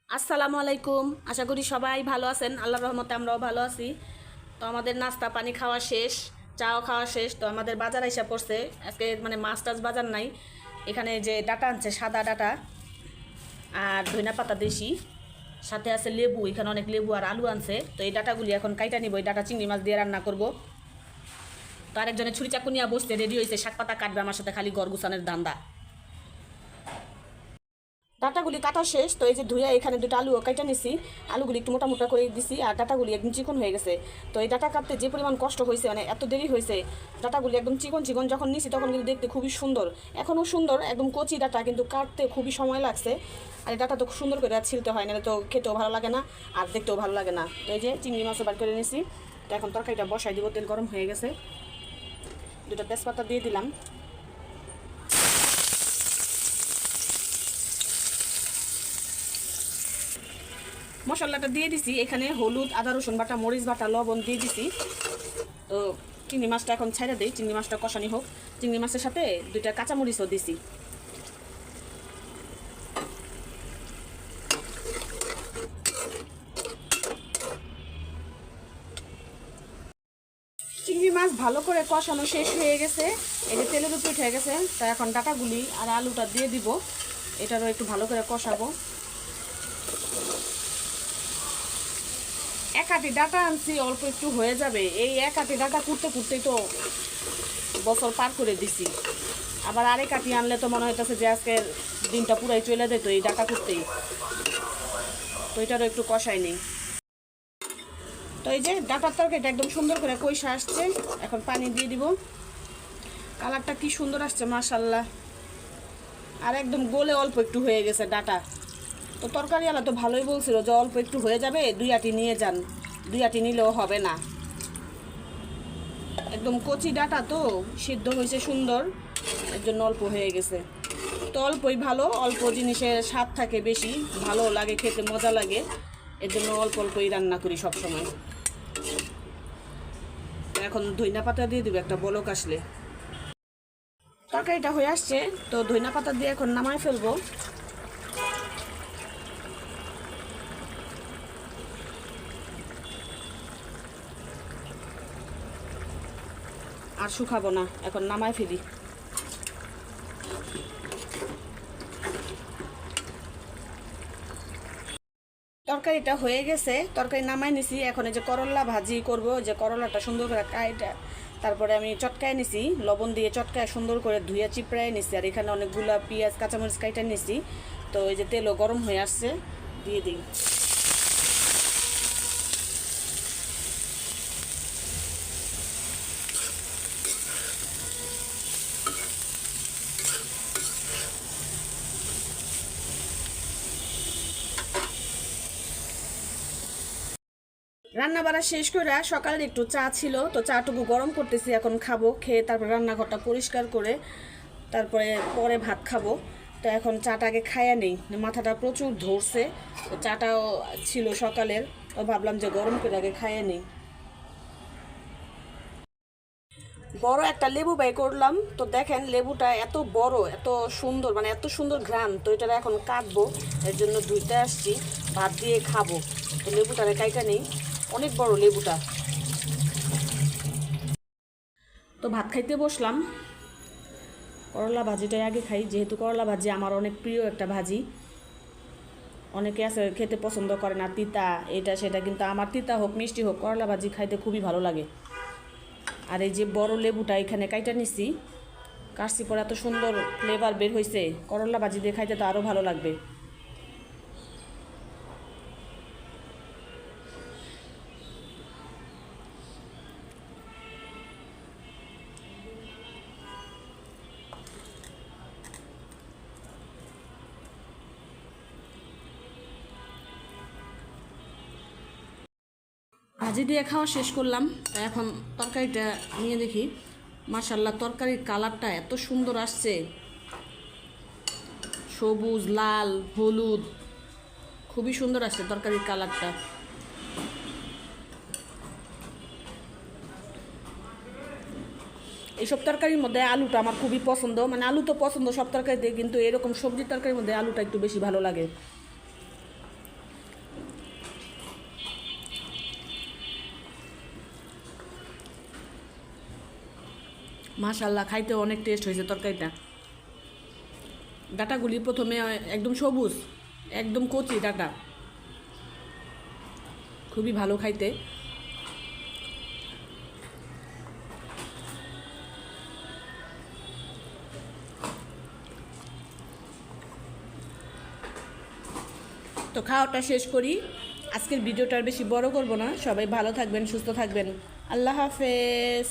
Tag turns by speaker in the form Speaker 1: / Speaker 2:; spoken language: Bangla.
Speaker 1: আসসালামু আলাইকুম। আশা করি সবাই ভালো আছেন। আল্লাহর রহমতে আমরাও ভালো আছি। তো আমাদের নাস্তা পানি খাওয়া শেষ, চাও খাওয়া শেষ। তো আমাদের বাজার আইসা পড়ছে আজকে, মানে মাছ টাছ বাজার নাই। এখানে যে ডাটা আনছে, সাদা ডাটা আর ধইনা পাতা দেশি, সাথে আছে লেবু। এখানে অনেক লেবু আর আলু আনছে। তো এই ডাটাগুলি এখন কাইটা নিব। এই ডাটা চিংড়ি মাছ দিয়ে রান্না করব। তো আরেকজনে ছুরি চাকু নিয়ে বসতে রেডি হয়েছে, শাক পাতা কাটবে আমার সাথে, খালি ঘর গুছানোর ধান্দা। ডাটাগুলি কাটা শেষ। তো এই যে ধুইয়া এখানে দুটো আলু কাটা নিছি। আলুগুলি একটু মোটা মোটা করে দিছি আর ডাটাগুলি একদম চিকন হয়ে গেছে। তো এই ডাটা কাটতে যে পরিমাণ কষ্ট হয়েছে, মানে এত দেরি হয়েছে। ডাটাগুলি একদম চিকন চিকন যখন নিছি তখন কিন্তু দেখতে খুবই সুন্দর, এখনও সুন্দর, একদম কচি ডাটা, কিন্তু কাটতে খুবই সময় লাগছে। আর এই ডাটা তো খুব সুন্দর করে ছিলতে হয়, নাহলে তো খেতেও ভালো লাগে না আর দেখতেও ভালো লাগে না। তো এই যে চিংড়ি মাছও বার করে নিছি। তো এখন তরকারিটা বসাই দিব। তেল গরম হয়ে গেছে, দুটো তেজপাতা দিয়ে দিলাম। মশলাটা দিয়ে দিছি। এখানে হলুদ, আদা রসুন বাটা, মরিচ বাটা, লবণ দিয়ে দিছি। তো চিংড়ি মাছটা এখন ছাইড়া দিই, চিংড়ি মাছটা কষানি হোক। চিংড়ি মাছের সাথে দুইটা কাঁচামরিচও দিছি। চিংড়ি মাছ ভালো করে কষানো শেষ হয়ে গেছে। এই যে তেলের উপরে উঠে গেছে। তা এখন ডাটাগুলি আর আলুটা দিয়ে দিব। এটারও একটু ভালো করে কষাবো। এক আটি ডাটা আনছি, অল্প একটু হয়ে যাবে। এই এক আটি ডাটা করতে করতেই তো বছর পার করে দিছি। আবার আরেক আটি আনলে তো মনে হইতেছে যে আজকের দিনটা পুরাই চলে যেত এই ডাটা করতেই। তো এটারও একটু কষাই নেই। তো এই যে ডাটার তরকারিটা একদম সুন্দর করে কষে আসছে। এখন পানি দিয়ে দিব। কালারটা কি সুন্দর আসছে মাশাল্লাহ। আর একদম গলে অল্প একটু হয়ে গেছে ডাটা। তো তরকারিওয়ালা তো ভালোই বলছিল যে অল্প একটু হয়ে যাবে, দুই আটি নিয়ে যান। দুই আটি নিলেও হবে না, একদম কচি ডাটা তো সিদ্ধ হয়েছে সুন্দর, এর জন্য অল্প হয়ে গেছে। তো অল্পই ভালো, অল্প জিনিসের স্বাদ থাকে বেশি, ভালো লাগে খেতে, মজা লাগে। এর জন্য অল্প অল্পই রান্না করি সব সময়। এখন ধইনা পাতা দিয়ে দিব একটা বলক আসলে। তরকারিটা হয়ে আসছে। তো ধইনা পাতা দিয়ে এখন নামায় ফেলবো। আর শুকাবো না, এখন নামায় ফেলি। তরকারিটা হয়ে গেছে, তরকারি নামাই নিছি। এখন এই যে করলা ভাজি করব। যে করলাটা সুন্দর করে কাইটা তারপরে আমি চটকায় নিছি, লবণ দিয়ে চটকায় সুন্দর করে ধুয়ে চিপড়ায় নিছি। আর এখানে অনেকগুলো পেঁয়াজ কাঁচামরিচ কাইটা নিছি। তো এই যে তেলও গরম হয়ে আসছে, দিয়ে দিই। রান্না বাড়া শেষ করে সকালে একটু চা ছিল, তো চাটুকু গরম করতেছি, এখন খাবো। খেয়ে তারপর রান্নাঘরটা পরিষ্কার করে তারপরে পরে ভাত খাবো। তো এখন চাটা আগে খাইয়া নেই, মাথাটা প্রচুর ধরছে। তো চাটাও ছিল সকালের, তো ভাবলাম যে গরম করে আগে খাইয়া নেই। বড় একটা লেবু বাই করলাম। তো দেখেন লেবুটা এত বড়, এত সুন্দর, মানে এত সুন্দর ঘ্রাণ। তো এটা এখন কাটবো, এর জন্য ধুইতে আসছি, ভাত দিয়ে খাবো। তো লেবুটারে কাইটা নেই, অনেক বড় লেবুটা। তো ভাত খাইতে বসলাম। করলা ভাজিটাই আগে খাই, যেহেতু করলা ভাজি আমার অনেক প্রিয় একটা ভাজি। অনেকে আছে খেতে পছন্দ করে না, তিতা এটা সেটা, কিন্তু আমার তিতা হোক মিষ্টি হোক করলা ভাজি খাইতে খুবই ভালো লাগে। আর এই যে বড় লেবুটা এখানে কাইটা নিছি, কাটছি পরে এত সুন্দর ফ্লেভার বের হয়েছে, করলা ভাজি দিয়ে খাইতে তো আরও ভালো লাগবে। ভাজি দিয়ে খাওয়া শেষ করলাম। এখন তরকারিটা নিয়ে দেখি। মাশাল্লাহ, তরকারির কালারটা এত সুন্দর আসছে, সবুজ, লাল, হলুদ, খুবই সুন্দর আসছে তরকারির কালারটা। এইসব তরকারির মধ্যে আলুটা আমার খুবই পছন্দ, মানে আলু তো পছন্দ সব তরকারিতে, কিন্তু এরকম সবজির তরকারির মধ্যে আলুটা একটু বেশি ভালো লাগে। মাশাআল্লাহ, খাইতে অনেক টেস্ট হয়েছে তরকারিটা। ডাঁটাগুলি প্রথমে একদম সবুজ, একদম কচি ডাঁটা, খুবই ভালো খাইতে। তো খাওয়াটা শেষ করি, আজকের ভিডিওটা আর বেশি বড় করব না। সবাই ভালো থাকবেন, সুস্থ থাকবেন। আল্লাহ হাফেজ।